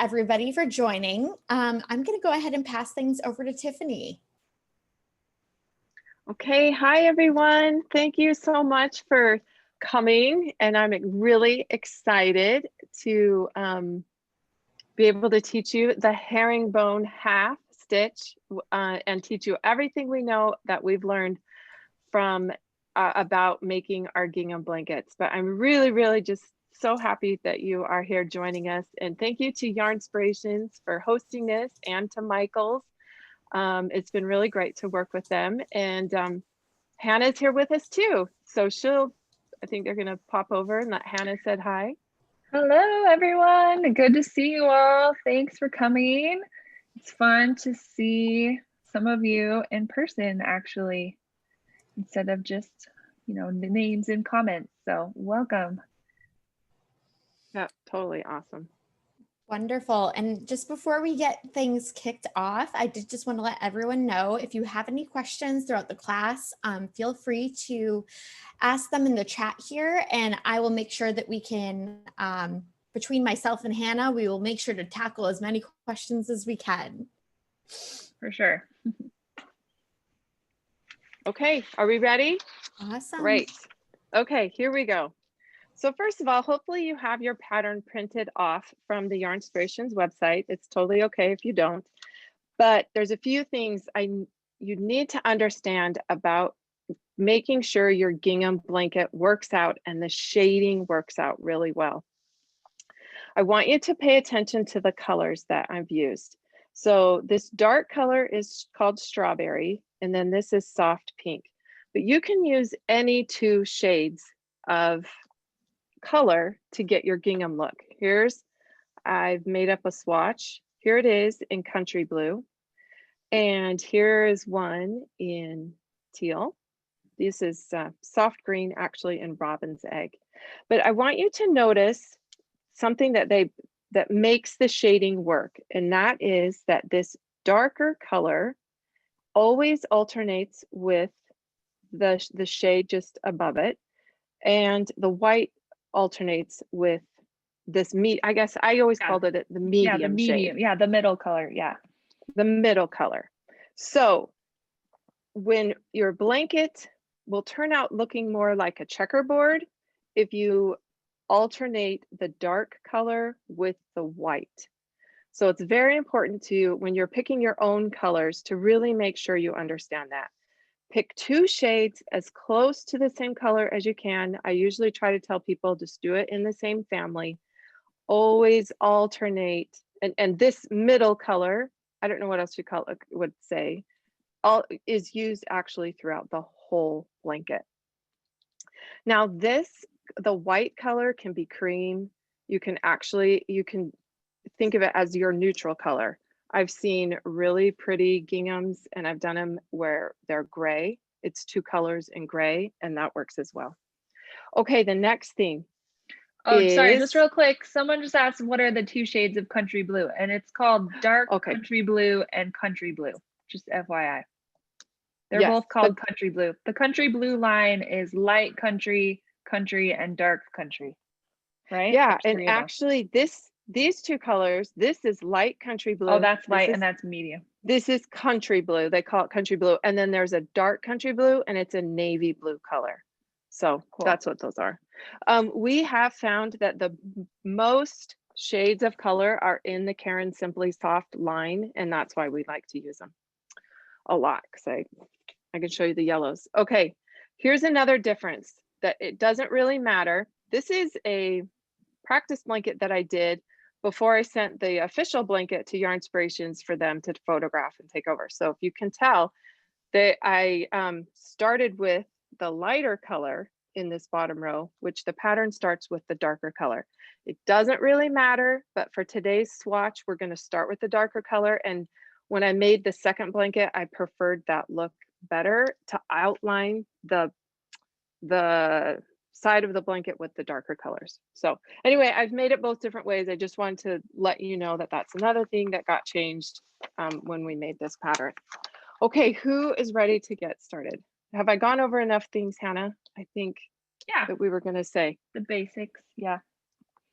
everybody for joining. I'm going to go ahead and pass things over to Tiffany. Okay, hi everyone. Thank you so much for coming, and I'm really excited to be able to teach you the herringbone half stitch and teach you everything we know that we've learned from about making our gingham blankets. But I'm really just so happy that you are here joining us, and thank you to Yarnspirations for hosting this, and to Michael's. It's been really great to work with them, and Hannah's here with us too. So I think they're gonna pop over and let Hannah said hi. Hello everyone, good to see you all. Thanks for coming. It's fun to see some of you in person actually, instead of just, names and comments. So welcome. Yeah, totally awesome. Wonderful. And just before we get things kicked off, I did just want to let everyone know, if you have any questions throughout the class, feel free to ask them in the chat here, and I will make sure that we can, between myself and Hannah, we will make sure to tackle as many questions as we can. For sure. Okay, are we ready? Awesome. Great. Okay, here we go. So first of all, hopefully you have your pattern printed off from the Yarnspirations website. It's totally okay if you don't, but there's a few things you need to understand about making sure your gingham blanket works out and the shading works out really well. I want you to pay attention to the colors that I've used. So this dark color is called strawberry, and then this is soft pink, but you can use any two shades of color to get your gingham look. I've made up a swatch. Here it is in country blue, and here is one in teal. This is soft green, actually, in robin's egg. But I want you to notice something that makes the shading work, and that is that this darker color always alternates with the shade just above it, and the white alternates with this I guess I always called it the medium shade. Yeah, the middle color. Yeah, the middle color. So when your blanket will turn out looking more like a checkerboard if you alternate the dark color with the white. So it's very important to, when you're picking your own colors, to really make sure you understand that. Pick two shades as close to the same color as you can. I usually try to tell people just do it in the same family. Always alternate. And this middle color, I don't know what else you would say, is used actually throughout the whole blanket. Now the white color can be cream. You can think of it as your neutral color. I've seen really pretty ginghams, and I've done them where they're gray. It's two colors in gray, and that works as well. Okay, the next thing. Sorry, just real quick. Someone just asked, what are the two shades of country blue? And it's called dark country blue and country blue, just FYI. They're both called country blue. The country blue line is light country, and dark country, right? Yeah, and actually these two colors, this is light country blue. Oh, that's light, and that's medium. This is country blue. They call it country blue. And then there's a dark country blue, and it's a navy blue color. So cool. That's what those are. We have found that the most shades of color are in the Caron Simply Soft line, and that's why we like to use them a lot, because I can show you the yellows. Okay, here's another difference that it doesn't really matter. This is a practice blanket that I did before I sent the official blanket to Yarnspirations for them to photograph and take over. So if you can tell that I started with the lighter color in this bottom row, which the pattern starts with the darker color. It doesn't really matter, but for today's swatch, we're going to start with the darker color. And when I made the second blanket, I preferred that look better to outline the side of the blanket with the darker colors. So anyway, I've made it both different ways. I just wanted to let you know that that's another thing that got changed when we made this pattern. Okay, who is ready to get started? Have I gone over enough things, Hannah? I think that we were going to say. The basics, yeah.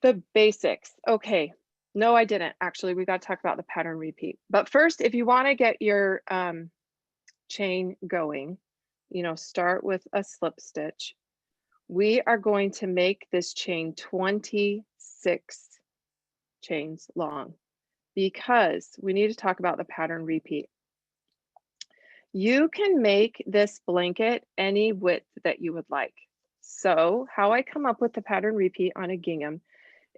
The basics. Okay, No, I didn't. Actually, we got to talk about the pattern repeat. But first, if you want to get your chain going, you know, start with a slip stitch. We are going to make this chain 26 chains long because we need to talk about the pattern repeat. You can make this blanket any width that you would like. So how I come up with the pattern repeat on a gingham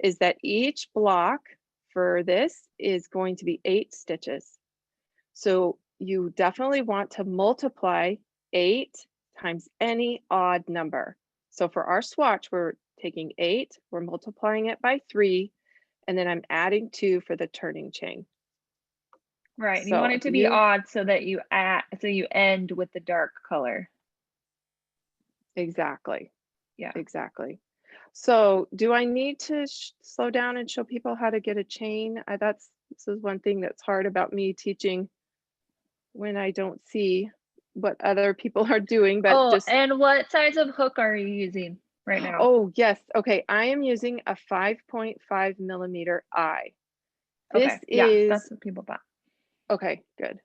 is that each block for this is going to be 8 stitches. So you definitely want to multiply 8 times any odd number. So for our swatch, we're taking 8, we're multiplying it by 3, and then I'm adding 2 for the turning chain. Right. So you want it to be odd so that you end with the dark color. Exactly. Yeah. Exactly. So do I need to slow down and show people how to get a chain? This is one thing that's hard about me teaching when I don't see what other people are doing, but and what size of hook are you using right now? Oh, yes. Okay. I am using a 5.5 millimeter eye. Okay. Yeah, that's what people thought. Okay, good.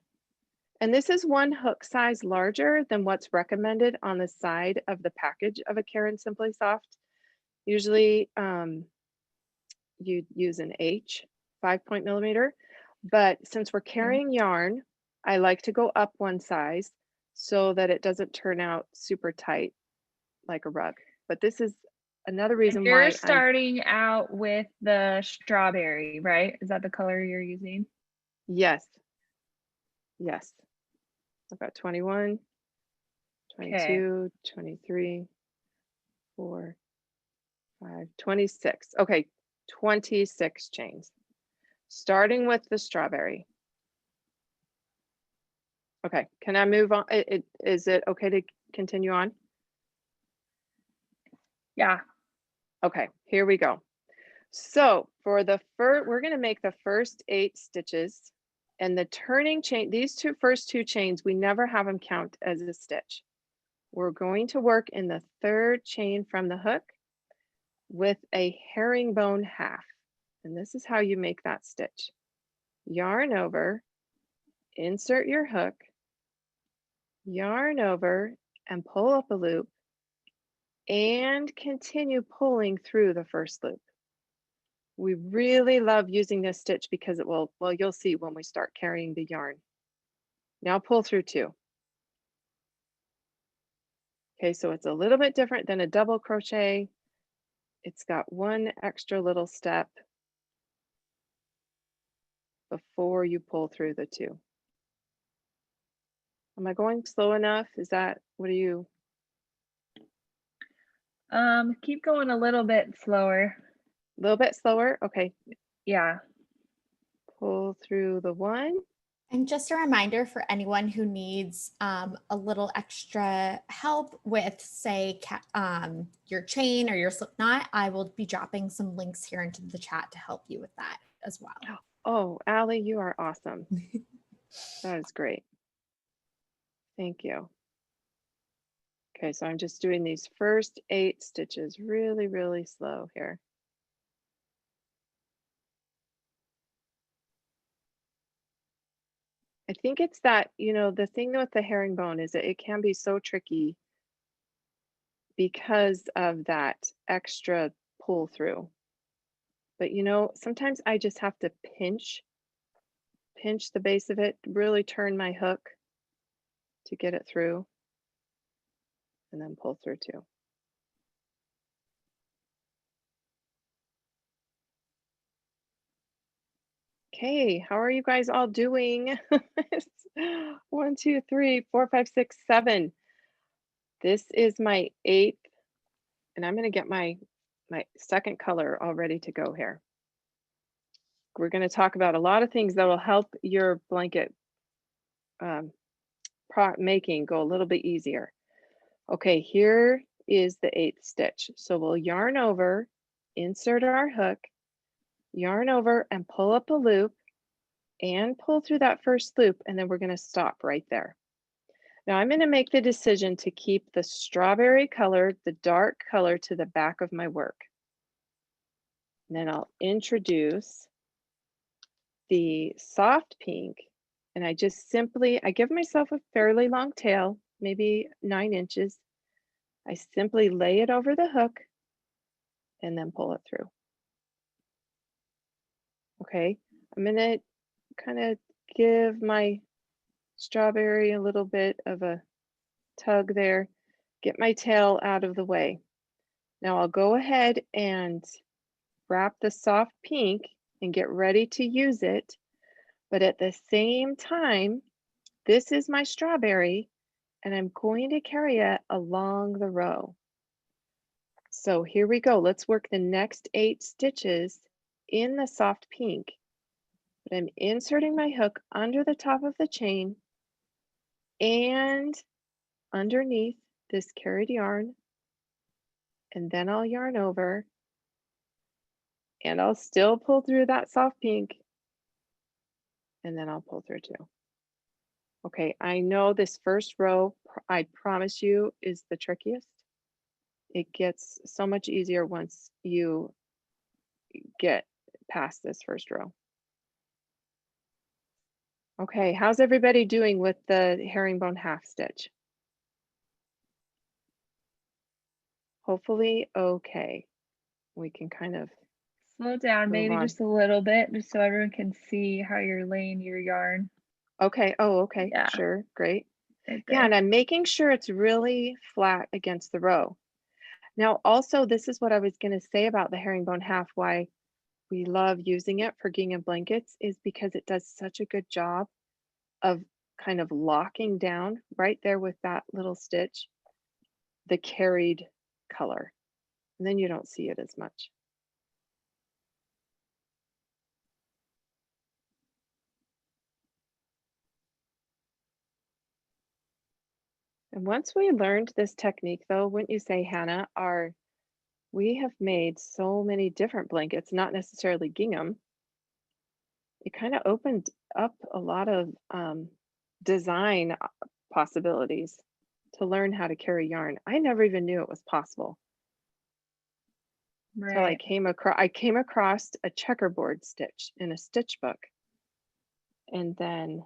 And this is 1 hook size larger than what's recommended on the side of the package of a Caron Simply Soft. Usually you'd use an H, 5 millimeter, but since we're carrying yarn, I like to go up 1 size so that it doesn't turn out super tight like a rug. But this is another reason why you're starting out with the strawberry, right? Is that the color you're using? Yes. Yes. I've got 21, 22, 23, 4, 5, 26. Okay, 26 chains, starting with the strawberry. Okay, can I move on? Is it okay to continue on? Yeah. Okay, here we go. So for the first, we're going to make the first 8 stitches, and the turning chain, these first two chains, we never have them count as a stitch. We're going to work in the 3rd chain from the hook with a herringbone half. And this is how you make that stitch. Yarn over, insert your hook, yarn over and pull up a loop, and continue pulling through the first loop. We really love using this stitch because it will, well, you'll see when we start carrying the yarn. Now pull through 2. Okay, so it's a little bit different than a double crochet. It's got 1 extra little step before you pull through the 2. Am I going slow enough? Is that, what do you? Keep going a little bit slower. A little bit slower? Okay. Yeah. Pull through the 1. And just a reminder for anyone who needs a little extra help with, say, your chain or your slip knot, I will be dropping some links here into the chat to help you with that as well. Oh, Allie, you are awesome. That is great. Thank you. Okay, so I'm just doing these first 8 stitches really, really slow here. I think it's that, you know, the thing with the herringbone is that it can be so tricky because of that extra pull through. But you know, sometimes I just have to pinch the base of it, really turn my hook to get it through, and then pull through 2. Okay, how are you guys all doing? 1, 2, 3, 4, 5, 6, 7. This is my 8th, and I'm going to get my 2nd color all ready to go here. We're going to talk about a lot of things that will help your blanket making go a little bit easier. Okay, here is the 8th stitch. So we'll yarn over, insert our hook, yarn over and pull up a loop and pull through that first loop, and then we're going to stop right there. Now I'm going to make the decision to keep the strawberry color, the dark color, to the back of my work. And then I'll introduce the soft pink, and I just simply, I give myself a fairly long tail, maybe 9 inches. I simply lay it over the hook and then pull it through. Okay, I'm gonna kind of give my strawberry a little bit of a tug there, get my tail out of the way. Now I'll go ahead and wrap the soft pink and get ready to use it. But at the same time, this is my strawberry and I'm going to carry it along the row. So here we go. Let's work the next 8 stitches in the soft pink. But I'm inserting my hook under the top of the chain and underneath this carried yarn, and then I'll yarn over and I'll still pull through that soft pink, and then I'll pull through too. Okay, I know this first row, I promise you, is the trickiest. It gets so much easier once you get past this first row. Okay, how's everybody doing with the herringbone half stitch? Hopefully okay. We can kind of slow down maybe just a little bit, just so everyone can see how you're laying your yarn. Okay, oh, okay, yeah. Sure, great. Right, yeah, and I'm making sure it's really flat against the row. Now, also, this is what I was gonna say about the herringbone half, why we love using it for gingham blankets is because it does such a good job of kind of locking down right there with that little stitch, the carried color. And then you don't see it as much. And once we learned this technique though, wouldn't you say, Hannah, we have made so many different blankets, not necessarily gingham. It kind of opened up a lot of design possibilities to learn how to carry yarn. I never even knew it was possible. Right. Until I came across a checkerboard stitch in a stitch book. And then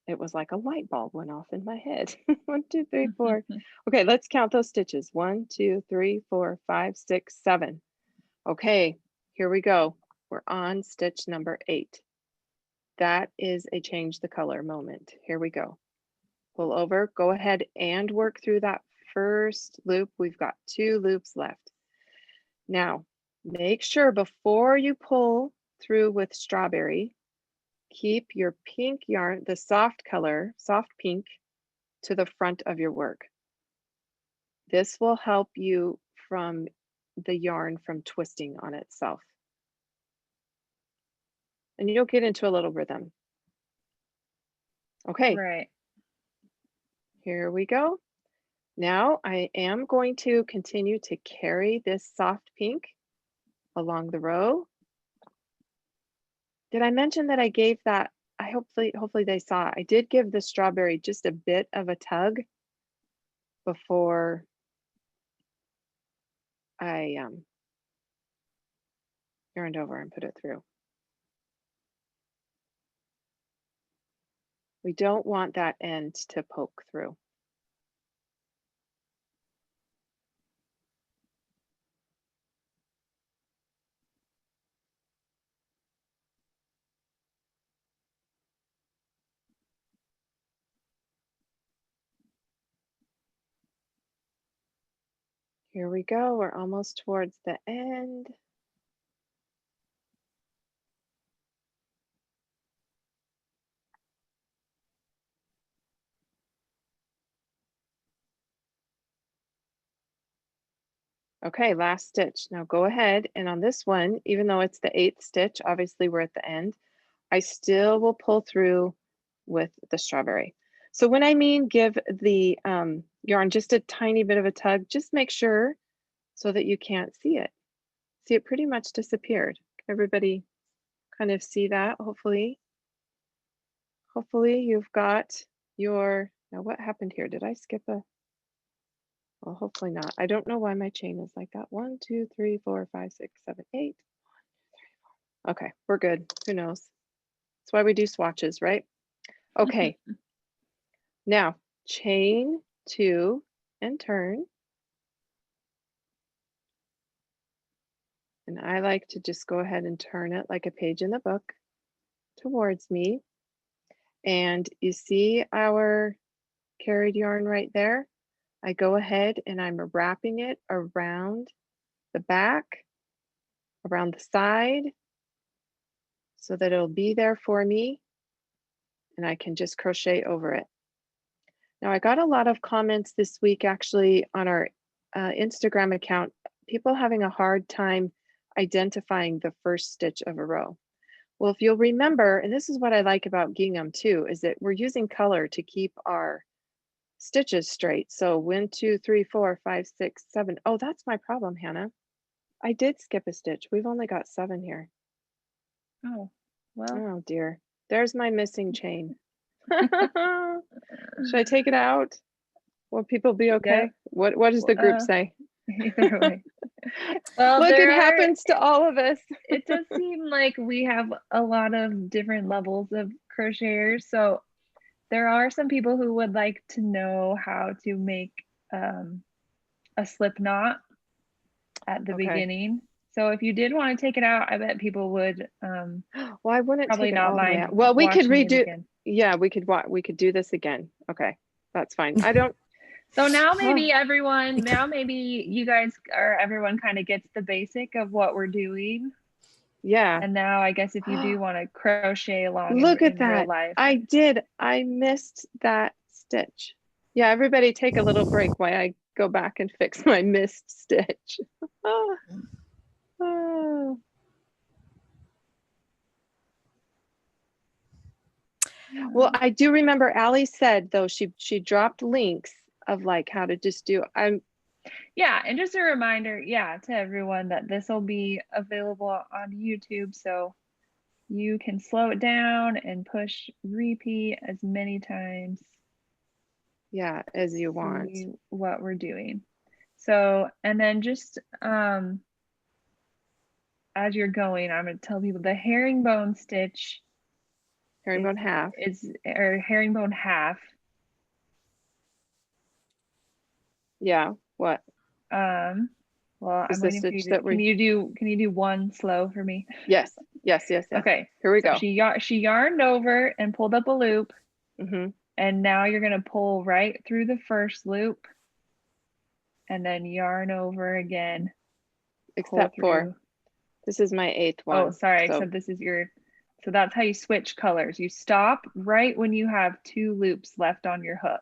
it was like a light bulb went off in my head. 1, 2, 3, 4. Okay, let's count those stitches. 1, 2, 3, 4, 5, 6, 7. Okay, here we go. We're on stitch number 8. That is a change the color moment. Here we go. Pull over, go ahead and work through that first loop. We've got 2 loops left. Now, make sure before you pull through with strawberry, keep your pink yarn, the soft color, soft pink, to the front of your work. This will help you from the yarn from twisting on itself. And you'll get into a little rhythm. Okay. Right. Here we go. Now I am going to continue to carry this soft pink along the row. Did I mention that I gave that, hopefully they saw, I did give the strawberry just a bit of a tug before I yarned over and put it through. We don't want that end to poke through. Here we go, we're almost towards the end. Okay, last stitch. Now go ahead and on this one, even though it's the 8th stitch, obviously we're at the end, I still will pull through with the strawberry. So when I mean give the yarn just a tiny bit of a tug, just make sure so that you can't see it. See, it pretty much disappeared. Everybody kind of see that, hopefully. Hopefully you've got your, now what happened here? Did I skip a? Well, hopefully not. I don't know why my chain is like that. 1, 2, 3, 4, 5, 6, 7, 8. Okay, we're good. Who knows? That's why we do swatches, right? Okay. Now chain 2 and turn. And I like to just go ahead and turn it like a page in the book towards me. And you see our carried yarn right there? I go ahead and I'm wrapping it around the back, around the side, so that it'll be there for me. And I can just crochet over it. Now I got a lot of comments this week actually on our Instagram account, people having a hard time identifying the first stitch of a row. Well, if you'll remember, and this is what I like about gingham too, is that we're using color to keep our stitches straight. So 1, 2, 3, 4, 5, 6, 7. Oh, that's my problem, Hannah. I did skip a stitch. We've only got 7 here. Oh, well. Oh dear. There's my missing chain. Should I take it out? Will people be okay? Yeah. What does the group say? Either way. Well, look, it happens to all of us. It does seem like we have a lot of different levels of crocheters. So there are some people who would like to know how to make a slip knot at the beginning. So if you did want to take it out, I bet people would well, I wouldn't probably take it not all the way mind. out. Well, we could redo. Again. Yeah, we could do this again. Okay, that's fine. I don't. So now maybe everyone, you guys or everyone kind of gets the basic of what we're doing. Yeah. And now I guess if you do want to crochet along Look at in that. real life. I did. I missed that stitch. Yeah, everybody take a little break while I go back and fix my missed stitch. Oh. Well, I do remember Allie said though she dropped links of like how to just do. Yeah, and just a reminder, to everyone that this will be available on YouTube, so you can slow it down and push repeat as many times. Yeah, as you want. What we're doing. So, and then just as you're going, I'm going to tell people the herringbone stitch. Herringbone half. Or herringbone half. Yeah, what? Well, is I'm the waiting for you stitch to, that we can you do one slow for me? Yes. Okay. Here we go. She yarned over and pulled up a loop. Mm-hmm. And now you're going to pull right through the first loop and then yarn over again. Except for this is my 8th one. Oh, sorry. Except this is so that's how you switch colors. You stop right when you have 2 loops left on your hook.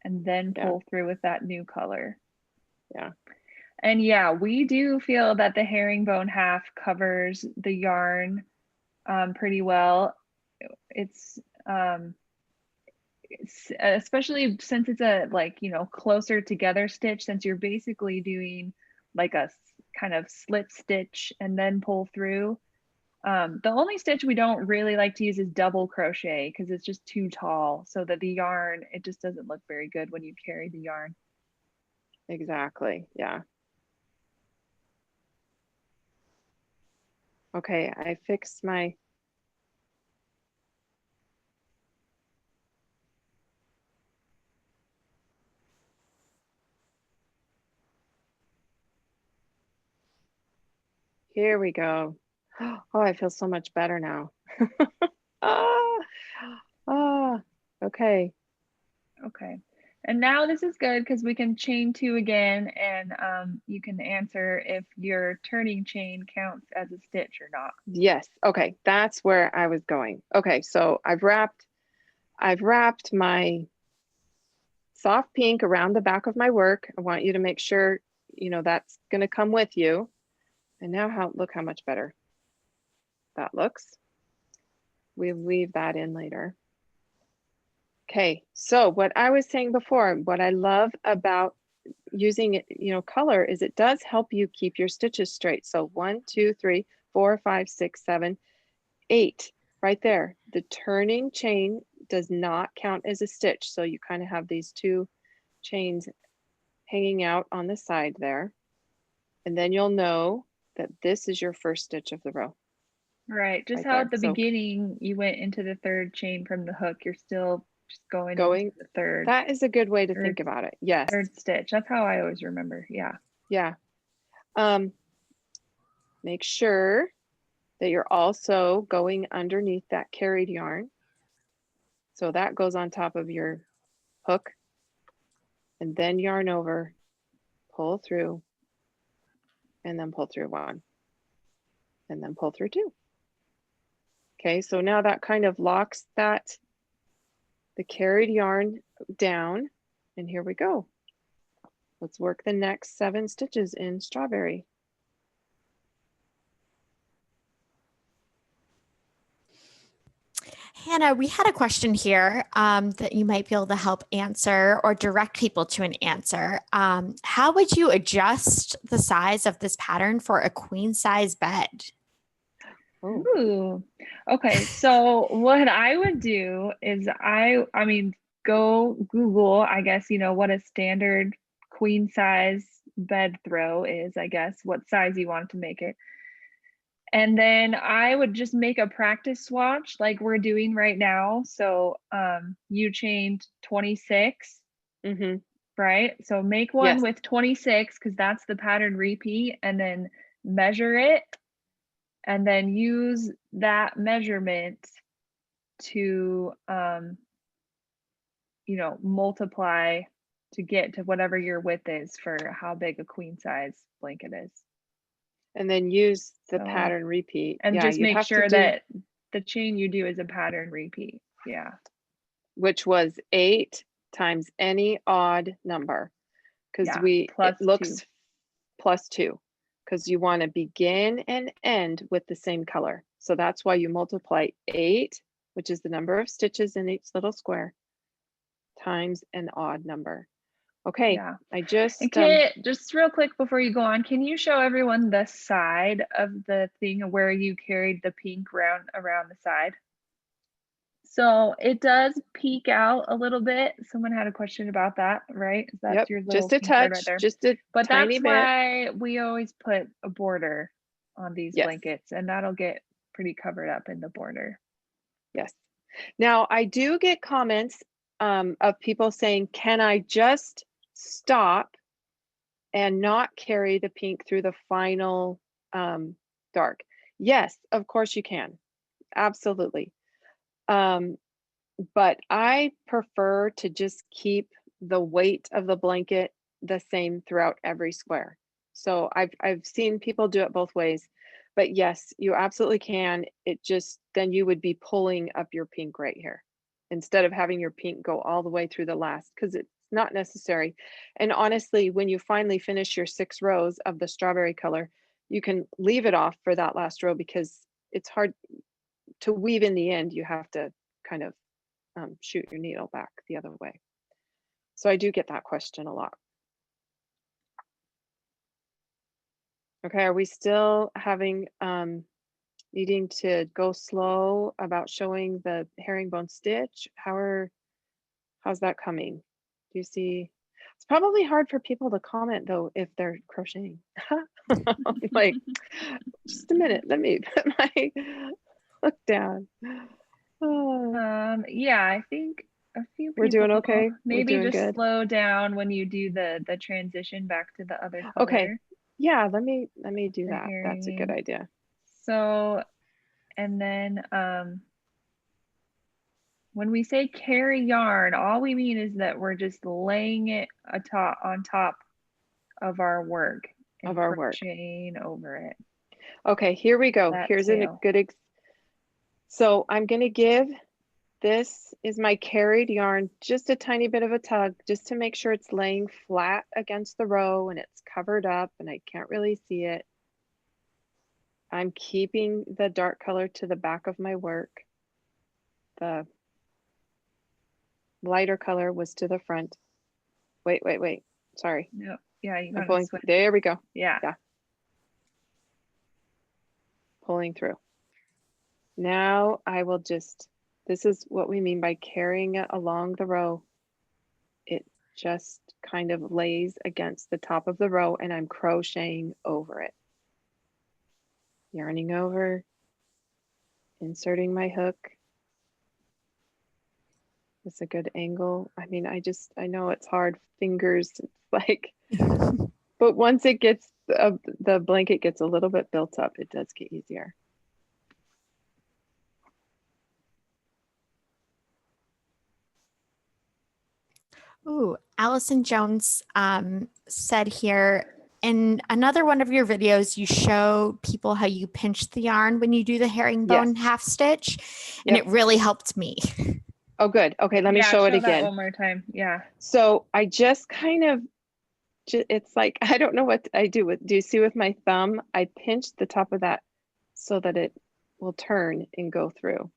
And then pull through with that new color. Yeah. And we do feel that the herringbone half covers the yarn pretty well. It's especially since it's a closer together stitch, since you're basically doing like a kind of slip stitch and then pull through. The only stitch we don't really like to use is double crochet because it's just too tall, so that the yarn, it just doesn't look very good when you carry the yarn. Exactly. Yeah. Okay, I fixed my Here we go. Oh, I feel so much better now. Okay. Okay. And now this is good because we can chain 2 again, and you can answer if your turning chain counts as a stitch or not. Yes. Okay. That's where I was going. Okay. So I've wrapped my soft pink around the back of my work. I want you to make sure, that's going to come with you. And now look how much better that looks. We'll weave that in later. Okay, so what I was saying before, what I love about using it, color is it does help you keep your stitches straight. So 1, 2, 3, 4, 5, 6, 7, 8, right there. The turning chain does not count as a stitch. So you kind of have these 2 chains hanging out on the side there. And then you'll know that this is your first stitch of the row. Right, just right how there. at the So beginning you went into the third chain from the hook, you're still just going into the third. That is a good way to think about it. Yes. Third stitch. That's how I always remember. Yeah. Yeah. Make sure that you're also going underneath that carried yarn. So that goes on top of your hook, and then yarn over, pull through, and then pull through one, and then pull through two. Okay, so now that kind of locks the carried yarn down, and here we go. Let's work the next 7 stitches in strawberry. Hannah, we had a question here that you might be able to help answer or direct people to an answer. How would you adjust the size of this pattern for a queen size bed? Ooh. Okay, so what I would do is I mean, go Google, I guess, you know, what a standard queen size bed throw is, I guess, what size you want to make it. And then I would just make a practice swatch like we're doing right now. So you chained 26, right? So make one with 26 because that's the pattern repeat, and then measure it, and then use that measurement to, you know, multiply to get to whatever your width is for how big a queen size blanket is. And then use the pattern repeat. And just make sure that the chain you do is a pattern repeat. Yeah. Which was 8 times any odd number. Because it looks plus 2. Because you want to begin and end with the same color. So that's why you multiply 8, which is the number of stitches in each little square, times an odd number. Okay, yeah. I just just real quick before you go on, can you show everyone the side of the thing where you carried the pink round around the side? So it does peek out a little bit. Someone had a question about that, right? That's your little just a touch, right there. just a but tiny that's bit. Why we always put a border on these blankets, and that'll get pretty covered up in the border. Yes. Now I do get comments of people saying, can I just stop and not carry the pink through the final dark? Yes, of course you can. Absolutely. But I prefer to just keep the weight of the blanket the same throughout every square. So I've seen people do it both ways, but yes, you absolutely can. It just, then you would be pulling up your pink right here instead of having your pink go all the way through the last, because it's not necessary. And honestly, when you finally finish your 6 rows of the strawberry color, you can leave it off for that last row because it's hard to weave in the end. You have to kind of shoot your needle back the other way. So I do get that question a lot. Okay, are we still having needing to go slow about showing the herringbone stitch? How's that coming? Do you see? It's probably hard for people to comment though if they're crocheting. Like, just a minute, let me put my look down. Yeah, I think a few people, we're doing okay. Maybe doing just good. slow down when you do the transition back to the other color. Okay. Yeah, let me do that. That's a good idea. So, and then when we say carry yarn, all we mean is that we're just laying it on top of our work and crocheting over it. Okay, here we go. Here's a good so I'm going to give, this is my carried yarn, just a tiny bit of a tug, just to make sure it's laying flat against the row and it's covered up and I can't really see it. I'm keeping the dark color to the back of my work. The lighter color was to the front. Wait. Sorry. No. Yeah, you I'm pulling. There we go. Yeah. Pulling through. Now I will just, this is what we mean by carrying it along the row. It just kind of lays against the top of the row and I'm crocheting over it. yarning over, inserting my hook. It's a good angle. I mean, I know it's hard, fingers, it's like, but once it gets, the blanket gets a little bit built up, it does get easier. Ooh, Allison Jones said here, in another one of your videos, you show people how you pinch the yarn when you do the herringbone half stitch, and it really helped me. Oh, good. Okay, let me show it again. That one more time. Yeah. So I just kind of, it's like, I don't know what I do with, do you see with my thumb? I pinch the top of that so that it will turn and go through.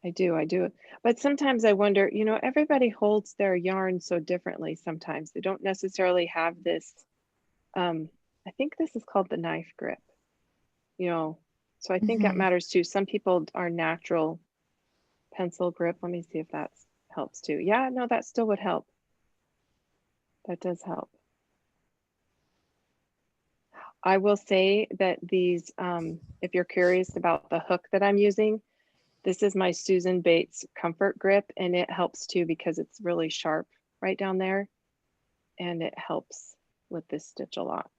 I do. But sometimes I wonder, you know, everybody holds their yarn so differently sometimes. They don't necessarily have this, I think this is called the knife grip, you know, so I think that matters too. Some people are natural pencil grip. Let me see if that helps too. Yeah, no, that still would help. That does help. I will say that these, if you're curious about the hook that I'm using, this is my Susan Bates Comfort Grip, and it helps too because it's really sharp right down there, and it helps with this stitch a lot,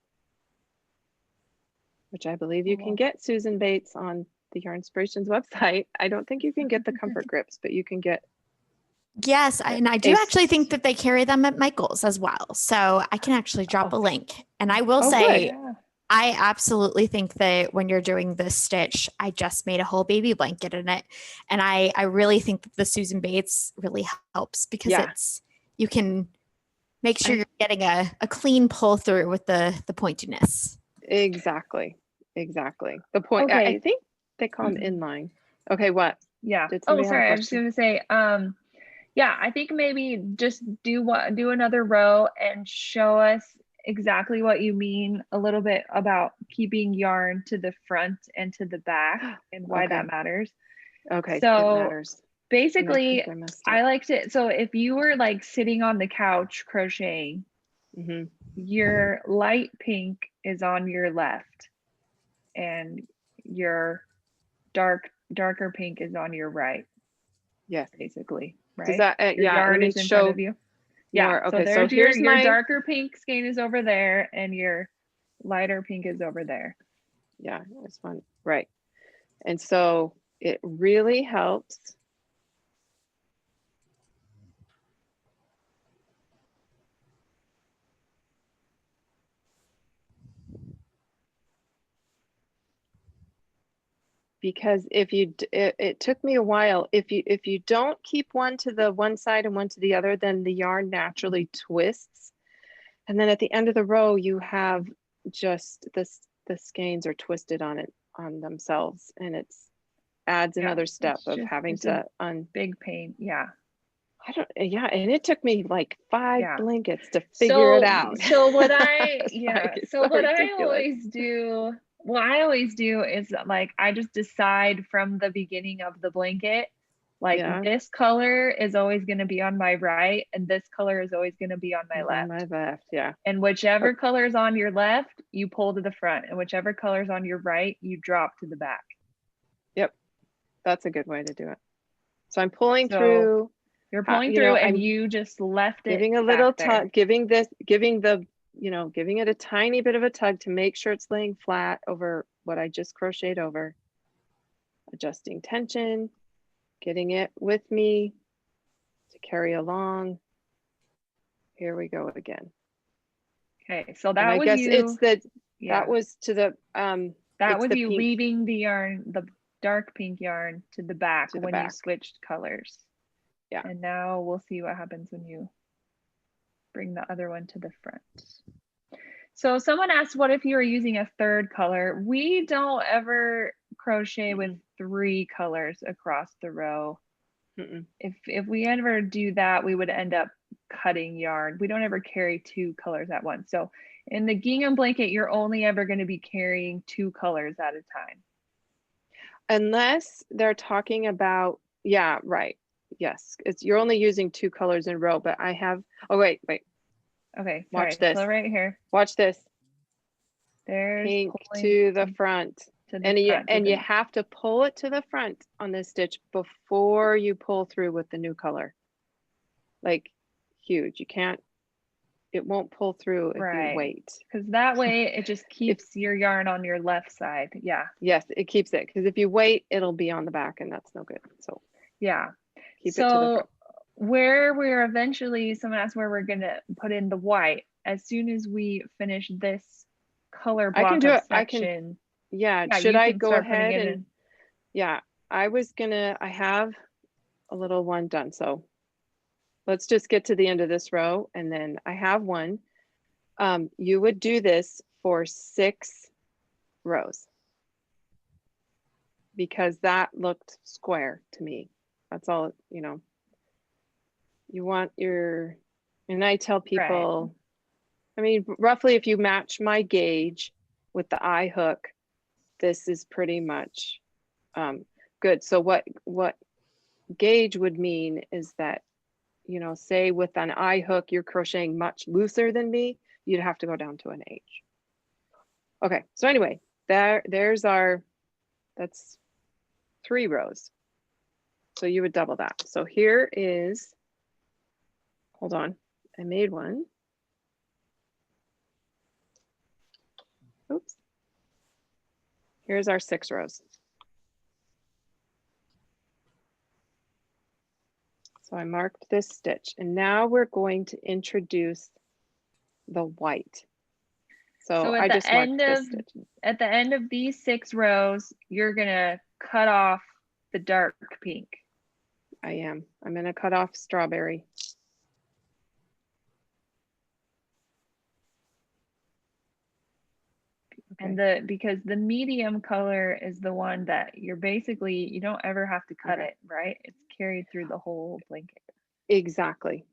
which I believe you can get Susan Bates on the Yarnspirations website. I don't think you can get the Comfort Grips, but you can get. Yes, and I do actually think that they carry them at Michael's as well. So I can actually drop a link. And I will say, I absolutely think that when you're doing this stitch, I just made a whole baby blanket in it. And I really think that the Susan Bates really helps because it's, you can make sure you're getting a clean pull through with the pointiness. Exactly. The point, I think they call them inline. Okay, what? Yeah. Oh, sorry. I was just going to say, yeah, I think maybe just do another row and show us exactly what you mean a little bit about keeping yarn to the front and to the back and why that matters. Okay, so it matters. Basically, I liked it. So if you were like sitting on the couch crocheting, your light pink is on your left and your darker pink is on your right. Yeah, basically, right? Does that your yarn is in front of you. Yeah. More. Okay, so there's your darker pink skein is over there, and your lighter pink is over there. Yeah, this one, right? And so it really helps. Because if you, it took me a while. If you don't keep one to the one side and one to the other, then the yarn naturally twists. And then at the end of the row, you have just the skeins are twisted on themselves, and it's adds another step of having to big pain. Yeah. And it took me like 5 blankets to figure it out. So what I always do, what I always do is like, I just decide from the beginning of the blanket, like this color is always going to be on my right, and this color is always going to be on my left. On my left, yeah. And whichever color is on your left, you pull to the front, and whichever color is on your right, you drop to the back. Yep, that's a good way to do it. So I'm pulling through. You're pulling through, and you just left it. Giving a little tug, giving it a tiny bit of a tug to make sure it's laying flat over what I just crocheted over. Adjusting tension, getting it with me to carry along. Here we go again. Okay, so that was you. It's the that was to the that was you weaving the yarn, the dark pink yarn to the back when you switched colors. Yeah. And now we'll see what happens when you bring the other one to the front. So someone asked, what if you were using a third color? We don't ever crochet with 3 colors across the row. If we ever do that, we would end up cutting yarn. We don't ever carry 2 colors at once. So in the gingham blanket, you're only ever going to be carrying 2 colors at a time. Unless they're talking about, yeah, right. Yes, you're only using 2 colors in a row, but I have, oh, wait. Okay, watch this. So right here. Watch this. There's pink to the front. And you have to pull it to the front on this stitch before you pull through with the new color. Like huge. You can't, it won't pull through if you wait. Because that way it just keeps your yarn on your left side. Yeah. Yes, it keeps it. Because if you wait, it'll be on the back and that's no good. So yeah. Keep it to the front. Where we're eventually, someone asked where we're gonna put in the white. As soon as we finish this color block, I can do it. Section, yeah, should I go ahead and yeah, I have a little one done. So let's just get to the end of this row and then I have one. You would do this for 6 rows because that looked square to me. That's all, you know. You want your, and I tell people, I mean, roughly if you match my gauge with the eye hook, this is pretty much good. So what gauge would mean is that, you know, say with an eye hook, you're crocheting much looser than me, you'd have to go down to an H. Okay, so anyway, there's that's 3 rows. So you would double that. So here is, hold on, I made one. Oops. Here's our 6 rows. So I marked this stitch and now we're going to introduce the white. So I just marked this stitch. At the end of these 6 rows, you're gonna cut off the dark pink. I am. I'm gonna cut off strawberry. Okay. And because the medium color is the one that you're basically, you don't ever have to cut it, right? It's carried through the whole blanket. Exactly.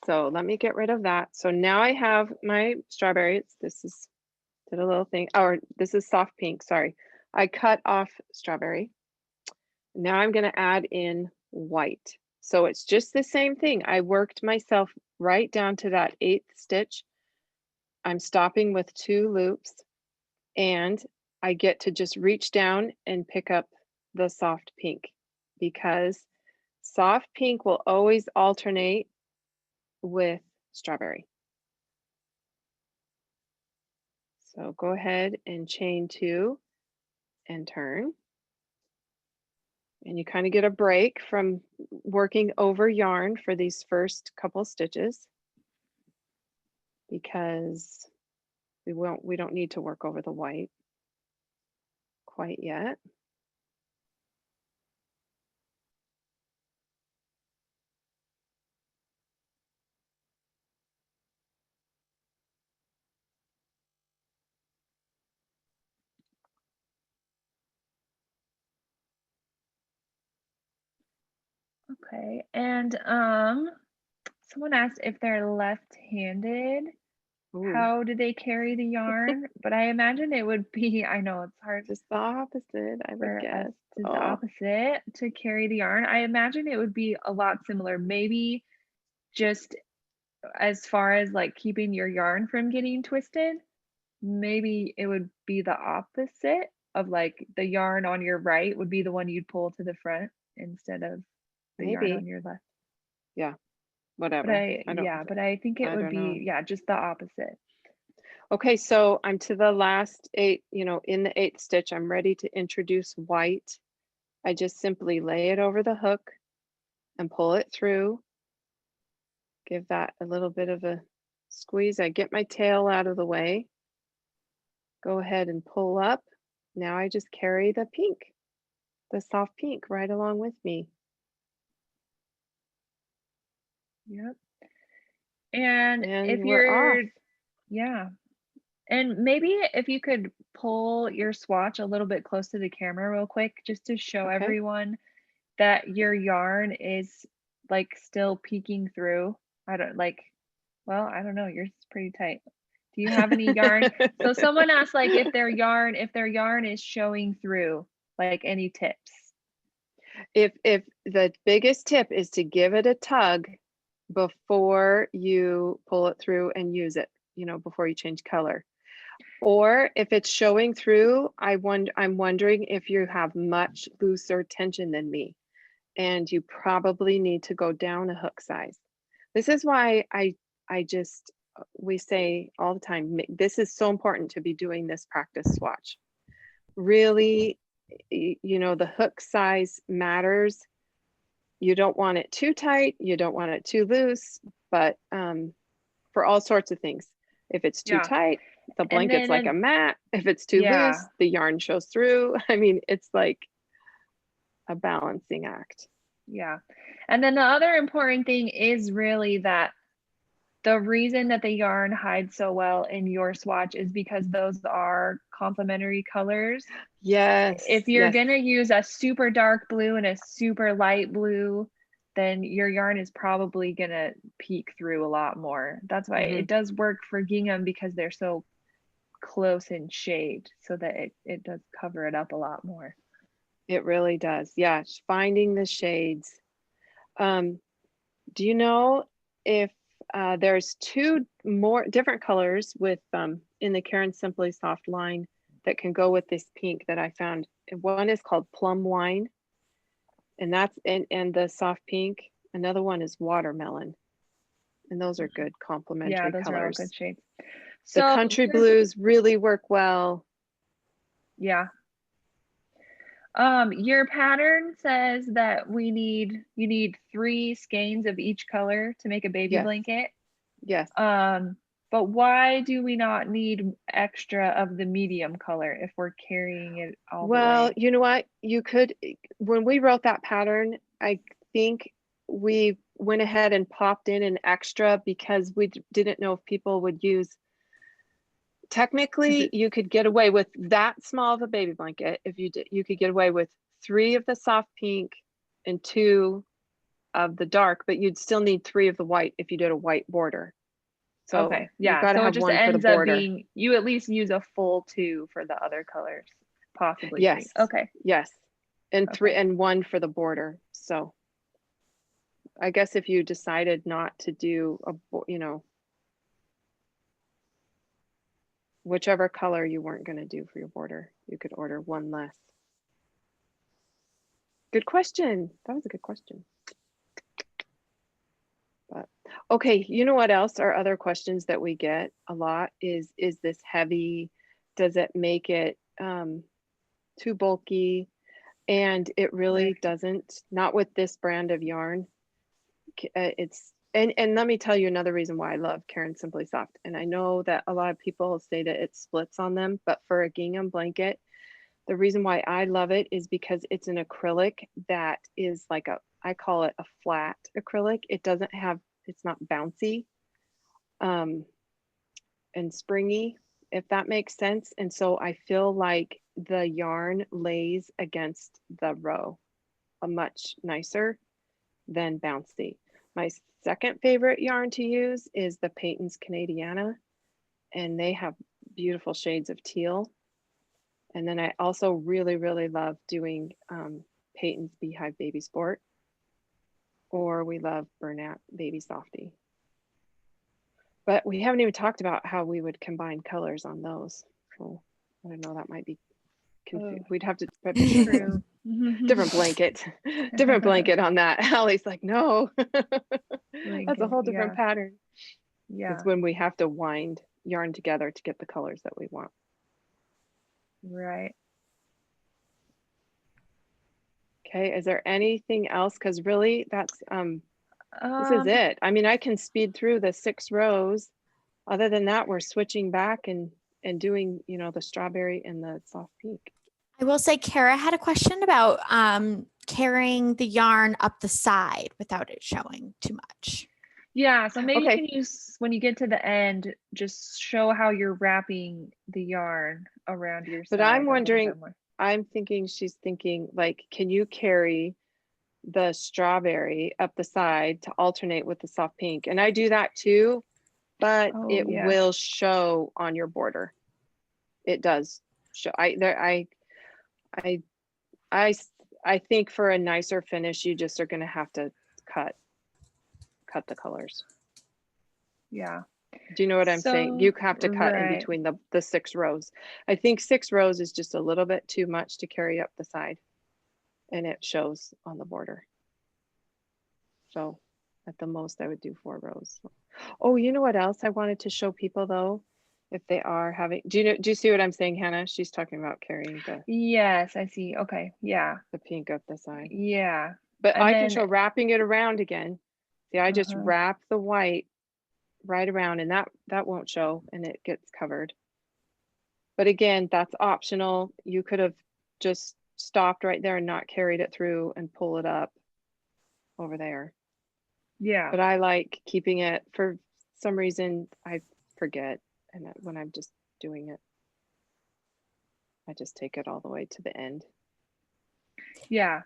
So let me get rid of that. So now I have my strawberry. This is, did a little thing, or this is soft pink, sorry. I cut off strawberry. Now I'm gonna add in white. So it's just the same thing. I worked myself right down to that 8th stitch. I'm stopping with 2 loops and I get to just reach down and pick up the soft pink because soft pink will always alternate with strawberry. So go ahead and chain 2 and turn. And you kind of get a break from working over yarn for these first couple stitches because we don't need to work over the white quite yet. Okay, and someone asked if they're left-handed, how do they carry the yarn? But I imagine it would be, I know it's hard. Just the opposite, I would guess. The opposite to carry the yarn. I imagine it would be a lot similar. Maybe just as far as like keeping your yarn from getting twisted, maybe it would be the opposite of like the yarn on your right would be the one you'd pull to the front instead of the yarn on your left. Yeah, whatever. But I think it would be just the opposite. Okay, so I'm to the last 8, you know, in the 8th stitch, I'm ready to introduce white. I just simply lay it over the hook and pull it through. Give that a little bit of a squeeze. I get my tail out of the way. Go ahead and pull up. Now I just carry the pink, the soft pink right along with me. Yep. And if you're off. And maybe if you could pull your swatch a little bit close to the camera real quick, just to show everyone that your yarn is like still peeking through. I don't know, yours is pretty tight. Do you have any yarn? So someone asked like if their yarn is showing through, like any tips. If the biggest tip is to give it a tug before you pull it through and use it, you know, before you change color. Or if it's showing through, I'm wondering if you have much looser tension than me, and you probably need to go down a hook size. This is why we say all the time, this is so important to be doing this practice swatch. Really, you know, the hook size matters. You don't want it too tight, you don't want it too loose, but for all sorts of things. If it's too tight, the blanket's like a mat. If it's too loose, the yarn shows through. I mean, it's like a balancing act. Yeah. And then the other important thing is really that the reason that the yarn hides so well in your swatch is because those are complementary colors. Yes. If you're gonna use a super dark blue and a super light blue, then your yarn is probably gonna peek through a lot more. That's why it does work for gingham, because they're so close in shade, so that it does cover it up a lot more. It really does. Yeah, finding the shades. Do you know if there's two more different colors with in the Caron Simply Soft line that can go with this pink that I found? One is called Plum Wine, and that's and the soft pink. Another one is Watermelon, and those are good complementary colors. Yeah, those are all good shades. So the country blues really work well. Yeah. Your pattern says that you need 3 skeins of each color to make a baby blanket. Yes. But why do we not need extra of the medium color if we're carrying it all the way? Well, you know what? You could, when we wrote that pattern, I think we went ahead and popped in an extra because we didn't know if people would use. Technically, you could get away with that small of a baby blanket. If you did, you could get away with 3 of the soft pink and 2 of the dark, but you'd still need 3 of the white if you did a white border. So okay, yeah, you gotta so have it just one ends for the border. up being, you at least use a full 2 for the other colors, possibly. Yes. 3. Okay. Yes, and 3 and 1 for the border. So I guess if you decided not to do a, you know, whichever color you weren't going to do for your border, you could order 1 less. Good question. That was a good question. But okay, you know what else are other questions that we get a lot is this heavy? Does it make it too bulky? And it really doesn't, not with this brand of yarn. It's and let me tell you another reason why I love Caron Simply Soft. And I know that a lot of people say that it splits on them, but for a gingham blanket, the reason why I love it is because it's an acrylic that is like I call it a flat acrylic. It doesn't have, it's not bouncy and springy, if that makes sense. And so I feel like the yarn lays against the row much nicer than bouncy. My second favorite yarn to use is the Payton's Canadiana, and they have beautiful shades of teal. And then I also really, really love doing Payton's Beehive Baby Sport, or we love Bernat Baby Softy. But we haven't even talked about how we would combine colors on those. So I don't know, that might be confusing. We'd have to put different blanket on that. Allie's like, no, that's a whole different pattern. Yeah, it's when we have to wind yarn together to get the colors that we want. Right. Okay, is there anything else? Because really that's this is it. I mean, I can speed through the 6 rows. Other than that, we're switching back and doing, you know, the strawberry and the soft pink. I will say Kara had a question about carrying the yarn up the side without it showing too much. Yeah, so maybe you can use, when you get to the end, just show how you're wrapping the yarn around your side. But I'm wondering, I'm thinking, she's thinking like, can you carry the strawberry up the side to alternate with the soft pink? And I do that too, but it will show on your border. It does show. I think for a nicer finish, you just are going to have to cut the colors. Yeah. Do you know what I'm saying? You have to cut in between the 6 rows. I think 6 rows is just a little bit too much to carry up the side, and it shows on the border. So at the most I would do 4 rows. Oh, you know what else I wanted to show people though? If they are having, do you see what I'm saying, Hannah? She's talking about carrying the. Yes, I see. Okay, yeah. The pink up the side. Yeah. But I can show wrapping it around again. See, I just wrap the white right around, and that won't show, and it gets covered. But again, that's optional. You could have just stopped right there and not carried it through and pull it up over there. Yeah. But I like keeping it. For some reason, I forget. And when I'm just doing it, I just take it all the way to the end. Yeah.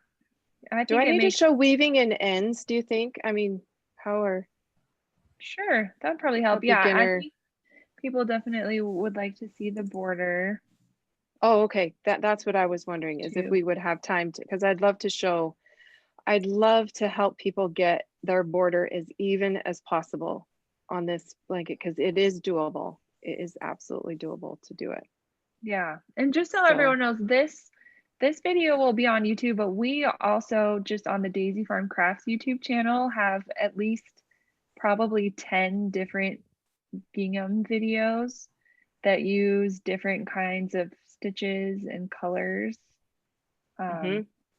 Do I need to show weaving in ends, do you think? I mean, how are... Sure, that would probably help. Yeah, I think people definitely would like to see the border. Oh, okay. That's what I was wondering, is if we would have time to, because I'd love to show, I'd love to help people get their border as even as possible on this blanket, because it is doable. It is absolutely doable to do it. Yeah, and just so everyone knows, this video will be on YouTube, but we also just on the Daisy Farm Crafts YouTube channel have at least probably 10 different gingham videos that use different kinds of stitches and colors.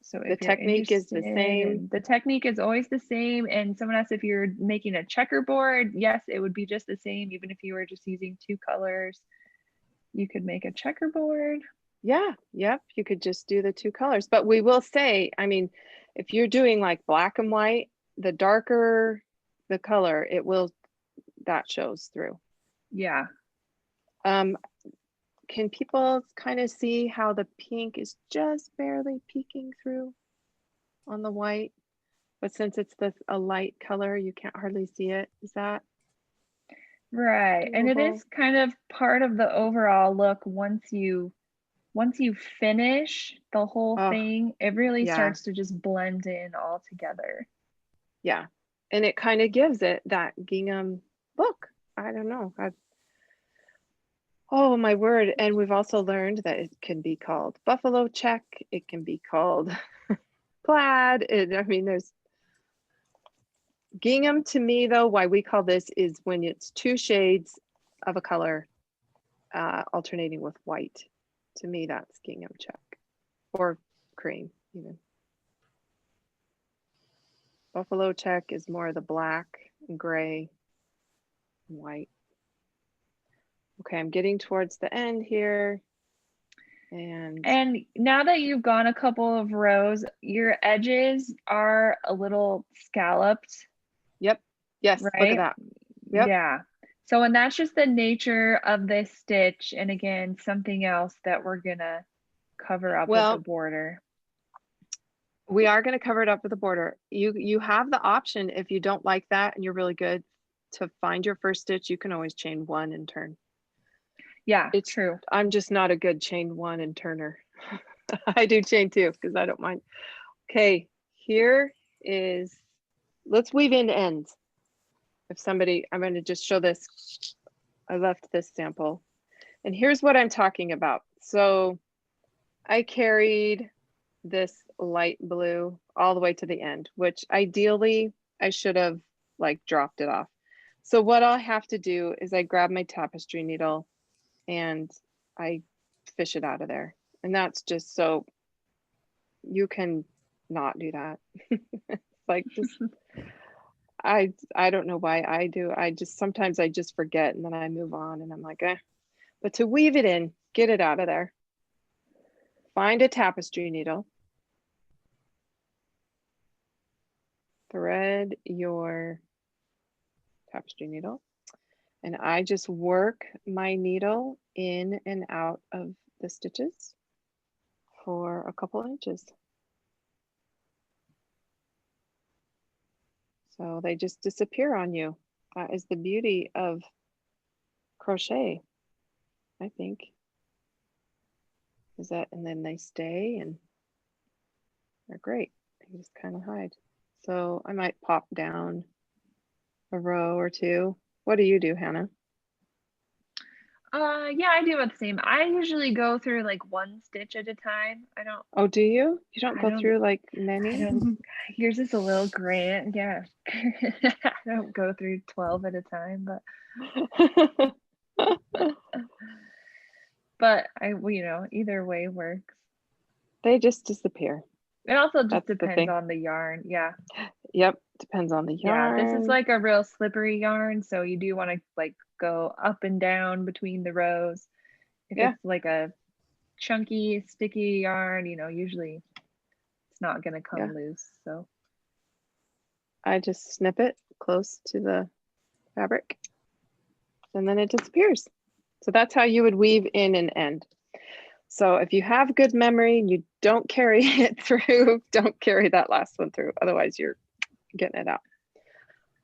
So if the technique is the same. The technique is always the same. And someone asked if you're making a checkerboard. Yes, it would be just the same, even if you were just using 2 colors. You could make a checkerboard. Yeah, yep, you could just do the 2 colors. But we will say, I mean, if you're doing like black and white, the darker the color, that shows through. Yeah. Can people kind of see how the pink is just barely peeking through on the white? But since it's a light color, you can't hardly see it. Is that right? doable? And it is kind of part of the overall look. Once you finish the whole thing, it really starts to just blend in all together. Yeah, and it kind of gives it that gingham look. I don't know. Oh my word. And we've also learned that it can be called buffalo check. It can be called plaid. I mean, there's gingham to me though, why we call this is when it's 2 shades of a color alternating with white. To me, that's gingham check or cream even. Buffalo check is more of the black and gray and white. Okay, I'm getting towards the end here. And now that you've gone a couple of rows, your edges are a little scalloped. Yep. Yes, right? Look at that. Yep. Yeah. So, and that's just the nature of this stitch. And again, something else that we're gonna cover up with the border. We are going to cover it up with the border. You have the option, if you don't like that and you're really good, to find your first stitch. You can always chain 1 and turn. Yeah, it's true. I'm just not a good chain 1 and turner. I do chain 2 because I don't mind. Okay, here is, let's weave in ends. If somebody, I'm going to just show this. I left this sample. And here's what I'm talking about. So I carried this light blue all the way to the end, which ideally I should have like dropped it off. So what I'll have to do is I grab my tapestry needle and I fish it out of there. And that's just so you can not do that. Like just, I don't know why I do. Sometimes I just forget and then I move on and I'm like, eh. But to weave it in, get it out of there. Find a tapestry needle. Thread your tapestry needle. And I just work my needle in and out of the stitches for a couple inches. So they just disappear on you. That is the beauty of crochet, I think. Is that, and then they stay and they're great. They just kind of hide. So I might pop down a row or 2 What do you do, Hannah? Yeah, I do about the same. I usually go through like one stitch at a time. I don't. Oh, do you? You don't go through like many? I don't. Here's just a little grant. Yeah. I don't go through 12 at a time, but either way works. They just disappear. It also just depends on the yarn. Yeah. Yep. Depends on the yarn. Yeah, this is like a real slippery yarn. So you do want to like go up and down between the rows. If it's like a chunky, sticky yarn, usually it's not going to come loose. So I just snip it close to the fabric and then it disappears. So that's how you would weave in and end. So if you have good memory and you don't carry it through, don't carry that last one through. Otherwise you're getting it out.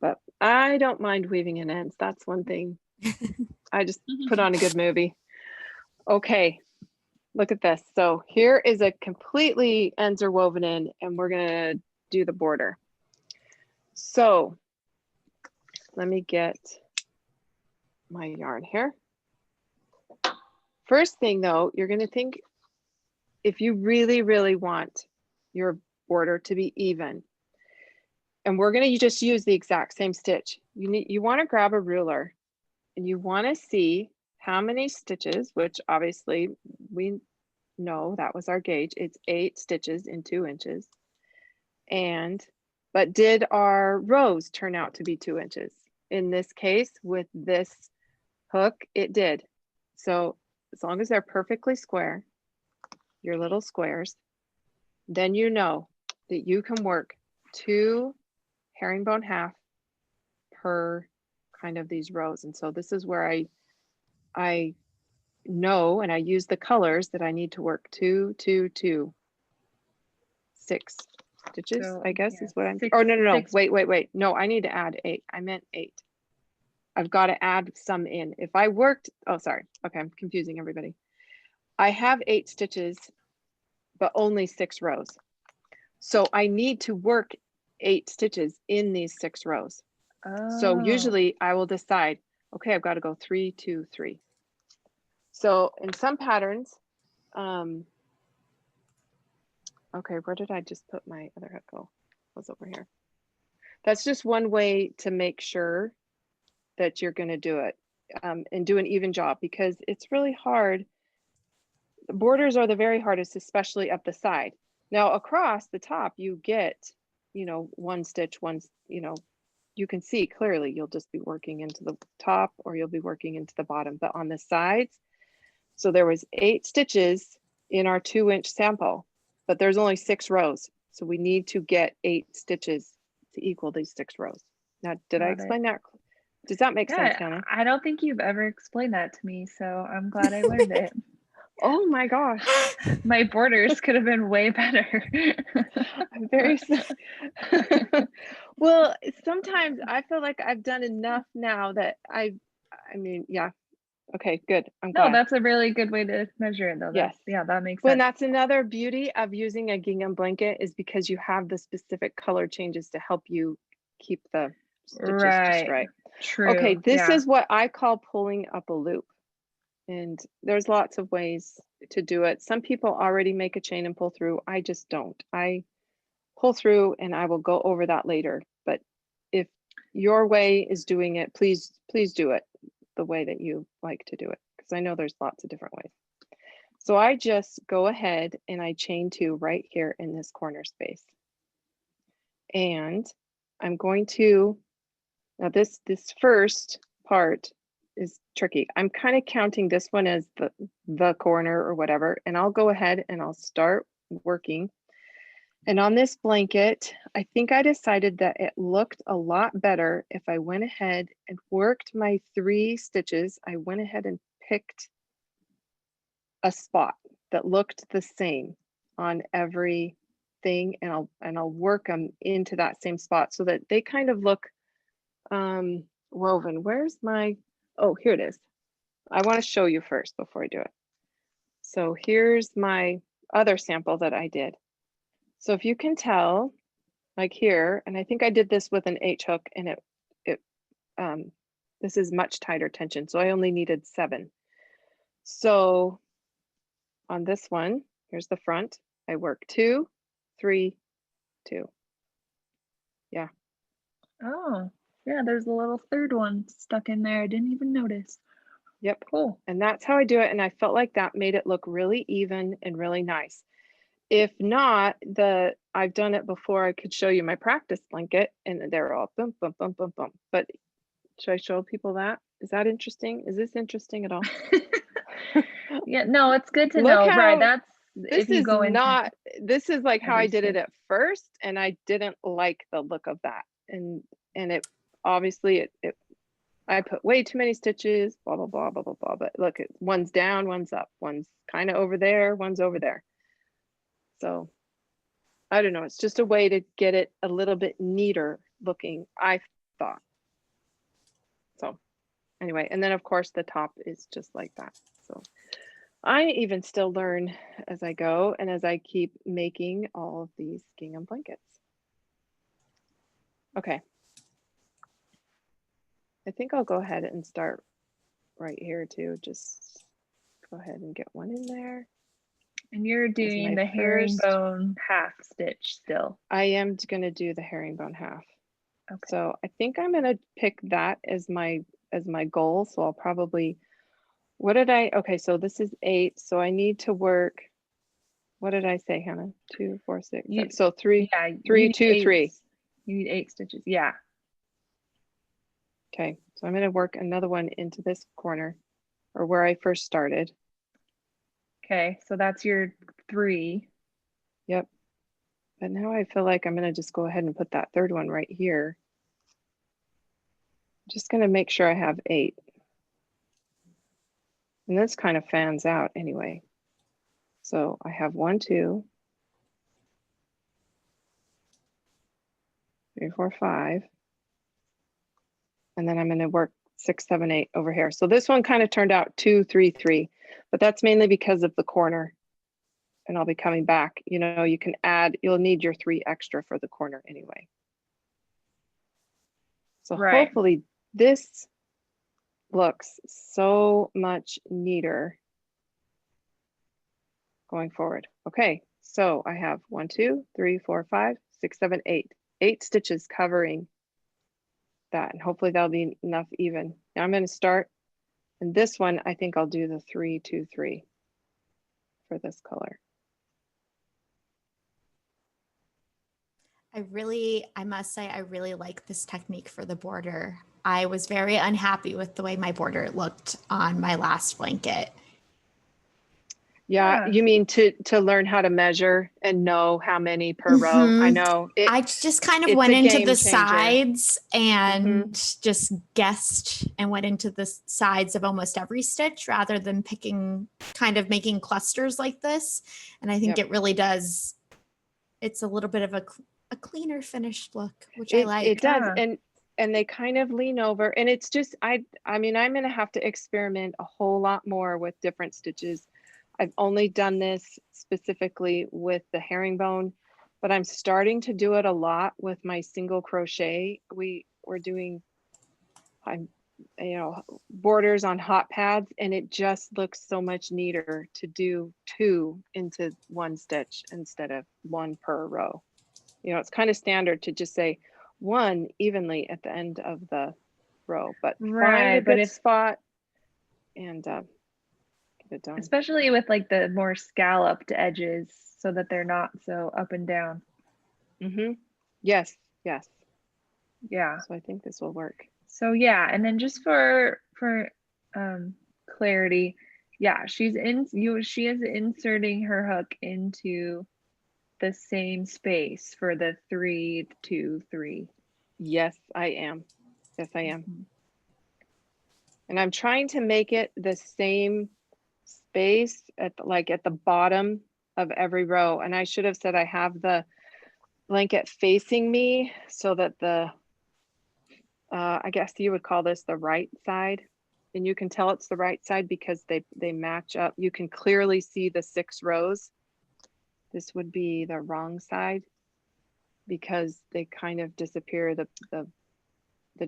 But I don't mind weaving in ends. That's one thing. I just put on a good movie. Okay, look at this. So here is a completely ends are woven in and we're gonna do the border. So let me get my yarn here. First thing though, you're gonna think if you really, really want your border to be even, and we're gonna just use the exact same stitch. You wanna grab a ruler and you wanna see how many stitches, which obviously we know that was our gauge. It's 8 stitches in 2 inches. But did our rows turn out to be 2 inches? In this case, with this hook, it did. So as long as they're perfectly square, your little squares, then you know that you can work 2 herringbone half per kind of these rows. And so this is where I know, and I use the colors that I need to work 2, 2, 2, 6 stitches, so, I guess is what I'm, oh, no, wait. No, I need to add 8. I meant 8. I've got to add some in. If I worked, oh, sorry. Okay, I'm confusing everybody. I have 8 stitches, but only 6 rows. So I need to work 8 stitches in these 6 rows. Oh. So usually I will decide, okay, I've got to go 3, 2, 3. So in some patterns, okay, where did I just put my other hook? Oh, it was over here. That's just one way to make sure that you're going to do it and do an even job, because it's really hard. The borders are the very hardest, especially up the side. Now across the top, you get, 1 stitch, you can see clearly you'll just be working into the top or you'll be working into the bottom, but on the sides, so there was 8 stitches in our 2-inch sample, but there's only 6 rows. So we need to get 8 stitches to equal these 6 rows. Now, did I explain that? Does that make sense, Hannah? I don't think you've ever explained that to me, so I'm glad I learned it. Oh my gosh. My borders could have been way better. I'm very well, sometimes I feel like I've done enough now that I mean, yeah. Okay, good. I'm glad. No, that's a really good way to measure it though. Yes. Yeah, that makes sense. Well, that's another beauty of using a gingham blanket, is because you have the specific color changes to help you keep the stitches just right. True. Okay, this is what I call pulling up a loop. And there's lots of ways to do it. Some people already make a chain and pull through. I just don't. I pull through and I will go over that later. But if your way is doing it, please do it the way that you like to do it, because I know there's lots of different ways. So I just go ahead and I chain 2 right here in this corner space. And I'm going to, now this first part is tricky. I'm kind of counting this one as the corner or whatever, and I'll go ahead and I'll start working. And on this blanket, I think I decided that it looked a lot better if I went ahead and worked my 3 stitches. I went ahead and picked a spot that looked the same on every thing, and I'll work them into that same spot so that they kind of look woven. Where's my, oh, here it is. I want to show you first before I do it. So here's my other sample that I did. So if you can tell, like here, and I think I did this with an H hook, and it This is much tighter tension, so I only needed 7. So on this one, here's the front. I work 2, 3, 2. Yeah. Oh, yeah, there's a little third one stuck in there. I didn't even notice. Yep. Cool. And that's how I do it. And I felt like that made it look really even and really nice. If not, I've done it before. I could show you my practice blanket and they're all boom, boom, boom, boom, boom. But should I show people that? Is that interesting? Is this interesting at all? Yeah, no, it's good to Look know, how right? That's this if you is go into not, this is like how I every did it stitch. at first, and I didn't like the look of that. And it obviously I put way too many stitches, blah, blah, blah, blah, blah, blah. But look, one's down, one's up, one's kind of over there, one's over there. So I don't know. It's just a way to get it a little bit neater looking, I thought. So anyway, and then of course the top is just like that. So I even still learn as I go and as I keep making all of these gingham blankets. Okay. I think I'll go ahead and start right here too. Just go ahead and get one in there. And you're doing the herringbone half stitch still. I am going to do the herringbone half. Okay. So I think I'm going to pick that as my goal. So I'll probably, okay, so this is 8. So I need to work, what did I say, Hannah? 2, 4, 6. So 3, yeah, 3, 2, 3. You need 8 stitches. Yeah. Okay. So I'm going to work another one into this corner or where I first started. Okay. So that's your 3. Yep. But now I feel like I'm going to just go ahead and put that third one right here. Just going to make sure I have 8. And this kind of fans out anyway. So I have 1, 2, 3, 4, 5. And then I'm going to work 6, 7, 8 over here. So this one kind of turned out 2, 3, 3, but that's mainly because of the corner. And I'll be coming back. You know, you can add, you'll need your 3 extra for the corner anyway. So right. Hopefully this looks so much neater going forward. Okay, so I have 1, 2, 3, 4, 5, 6, 7, 8. 8 stitches covering that, and hopefully that'll be enough even. Now I'm going to start, and this one I think I'll do the 3, 2, 3 for this color. I must say, I really like this technique for the border. I was very unhappy with the way my border looked on my last blanket. Yeah, you mean to learn how to measure and know how many per row? I know. I just kind of went into the sides and just guessed and went into the sides of almost every stitch rather than making clusters like this. And I think it really does. It's a little bit of a cleaner finished look, which I like. It does. And they kind of lean over, and it's just, I mean, I'm going to have to experiment a whole lot more with different stitches. I've only done this specifically with the herringbone, but I'm starting to do it a lot with my single crochet. We're doing, borders on hot pads, and it just looks so much neater to do 2 into 1 stitch instead of 1 per row. You know, it's kind of standard to just say 1 evenly at the end of the row, but find a good spot and get it done. Especially with like the more scalloped edges so that they're not so up and down. Yes, yes. Yeah. So I think this will work. So yeah, and then just for clarity, yeah, she is inserting her hook into the same space for the 3, 2, 3. Yes, I am. Yes, I am. And I'm trying to make it the same space at the bottom of every row. And I should have said I have the blanket facing me so that I guess you would call this the right side. And you can tell it's the right side because they match up. You can clearly see the 6 rows. This would be the wrong side because they kind of disappear. The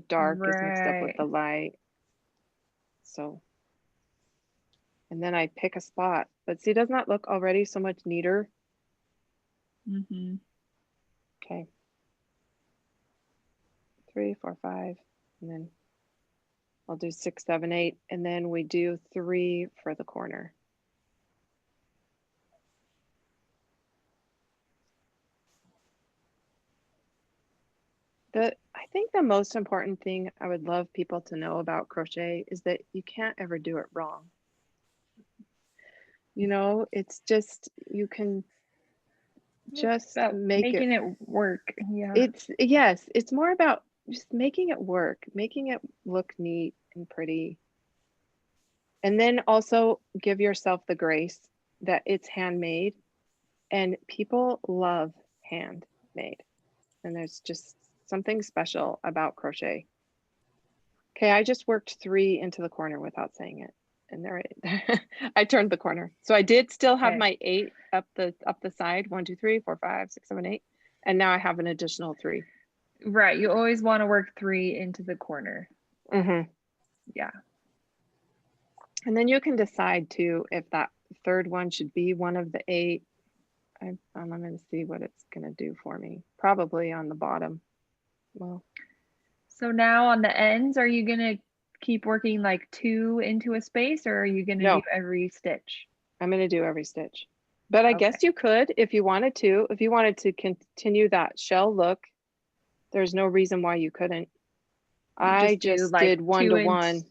dark is mixed up with the light. So, and then I pick a spot, but see, doesn't that look already so much neater? Mm-hmm. Okay. 3, 4, 5, and then I'll do 6, 7, 8, and then we do 3 for the corner. I think the most important thing I would love people to know about crochet is that you can't ever do it wrong. You know, it's just, you can just making it work. Yeah. Yes, it's more about just making it work, making it look neat and pretty. And then also give yourself the grace that it's handmade, and people love handmade. And there's just something special about crochet. Okay, I just worked 3 into the corner without saying it. And there I turned the corner. So I did still have my 8 up the side. 1, 2, 3, 4, 5, 6, 7, 8. And now I have an additional 3. Right. You always want to work 3 into the corner. Mm-hmm. Yeah. And then you can decide too if that third one should be one of the 8. I'm going to see what it's going to do for me. Probably on the bottom. Well, so now on the ends, are you going to keep working like 2 into a space, or are you going to do every stitch? I'm going to do every stitch. But I guess you could if you wanted to. If you wanted to continue that shell look, there's no reason why you couldn't. I just did 1 to 1.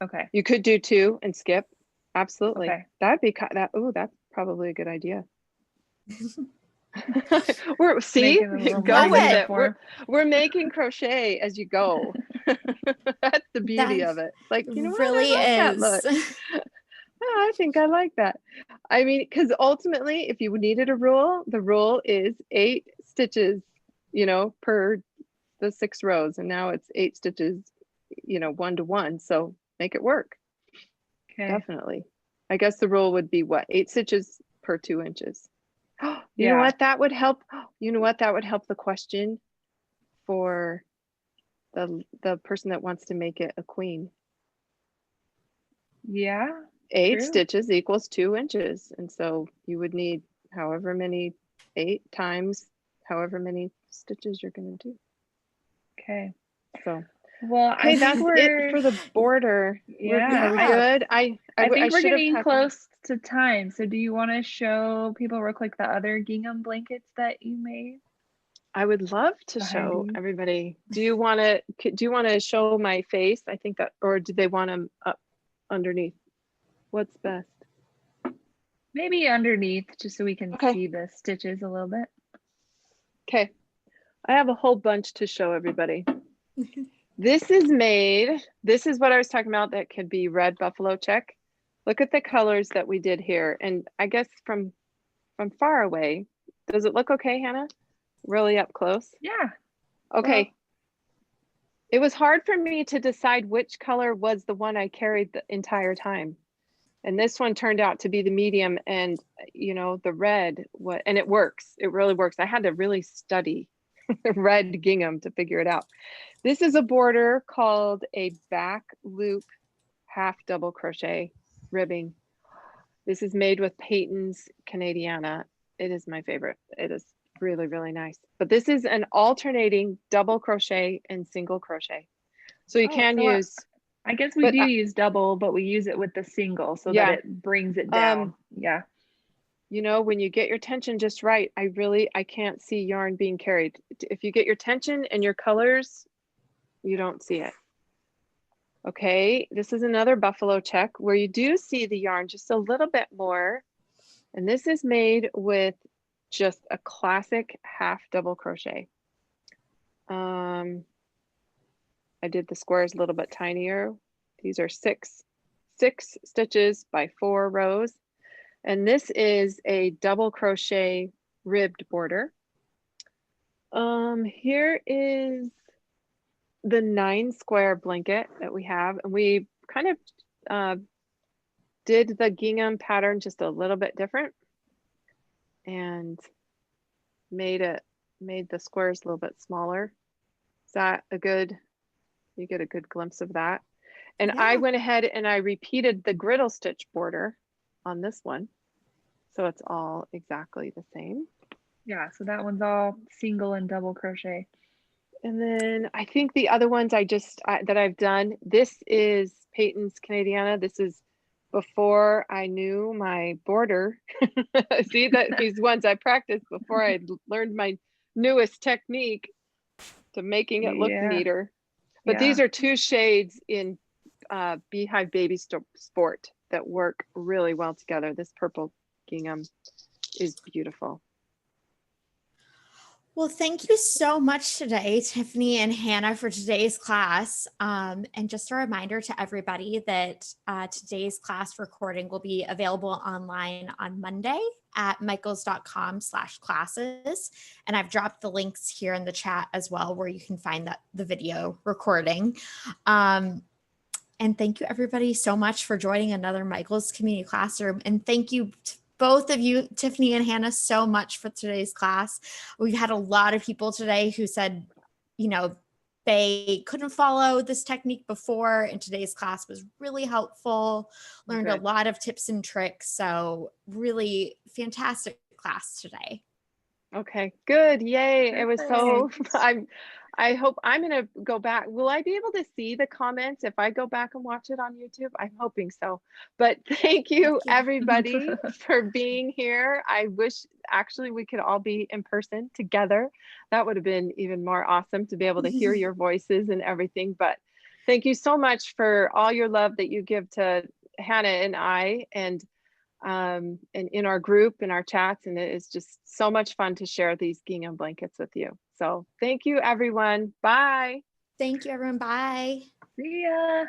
Okay. You could do 2 and skip. Absolutely. Okay. That'd be that. Oh, that's probably a good idea. We're go with it. We're making crochet as you go. That's the beauty of it. Like, you know, really what? I like is. That look. Oh, I think I like that. I mean, because ultimately, if you needed a rule, the rule is 8 stitches, you know, per the 6 rows, and now it's 8 stitches, you know, 1 to 1. So make it work. Okay. Definitely. I guess the rule would be what? 8 stitches per 2 inches. You know what? That would help. You know what? That would help the question for the person that wants to make it a queen. Yeah. 8 stitches equals 2 inches. And so you would need however many 8 times however many stitches you're going to do. Okay. So, well, okay, that's it for the border. Yeah. Are we good? I think we're getting close to time. So do you want to show people real quick the other gingham blankets that you made? I would love to show everybody. Do you want to show my face? I think that, or do they want them up underneath? What's best? Maybe underneath, just so we can see the stitches a little bit. Okay. I have a whole bunch to show everybody. This is what I was talking about that could be red buffalo check. Look at the colors that we did here. And I guess from far away, does it look okay, Hannah? Really up close? Yeah. Okay. Well, it was hard for me to decide which color was the one I carried the entire time. And this one turned out to be the medium, and you know, the red, and it works. It really works. I had to really study red gingham to figure it out. This is a border called a back loop half double crochet ribbing. This is made with Peyton's Canadiana. It is my favorite. It is really, really nice. But this is an alternating double crochet and single crochet. So you can use... I guess we do use double, but we use it with the single so that it brings it down. Yeah. You know, when you get your tension just right, I can't see yarn being carried. If you get your tension and your colors, you don't see it. Okay, this is another buffalo check where you do see the yarn just a little bit more. And this is made with just a classic half double crochet. I did the squares a little bit tinier. These are six stitches by 4 rows. And this is a double crochet ribbed border. Here is the 9 square blanket that we have. And we kind of did the gingham pattern just a little bit different and made the squares a little bit smaller. Is that you get a good glimpse of that? And Yeah. I went ahead and I repeated the griddle stitch border on this one. So it's all exactly the same. Yeah, so that one's all single and double crochet. And then I think the other ones that I've done, this is Peyton's Canadiana. This is before I knew my border. See, that these ones I practiced before I learned my newest technique to making it look neater. But these are 2 shades in Beehive Baby Sport that work really well together. This purple gingham is beautiful. Well, thank you so much today, Tiffany and Hannah, for today's class. And just a reminder to everybody that today's class recording will be available online on Monday at michaels.com/classes. And I've dropped the links here in the chat as well, where you can find the video recording. And thank you everybody so much for joining another Michaels Community Classroom. And thank you both of you, Tiffany and Hannah, so much for today's class. We've had a lot of people today who said, you know, they couldn't follow this technique before, and today's class was really helpful, learned a lot of tips and tricks. So really fantastic class today. Okay, good. Yay. It was so, I hope I'm going to go back. Will I be able to see the comments if I go back and watch it on YouTube? I'm hoping so. But thank you everybody for being here. I wish actually we could all be in person together. That would have been even more awesome to be able to hear your voices and everything. But thank you so much for all your love that you give to Hannah and I, and in our group, in our chats, and it is just so much fun to share these gingham blankets with you. So thank you everyone. Bye. Thank you everyone. Bye. See ya.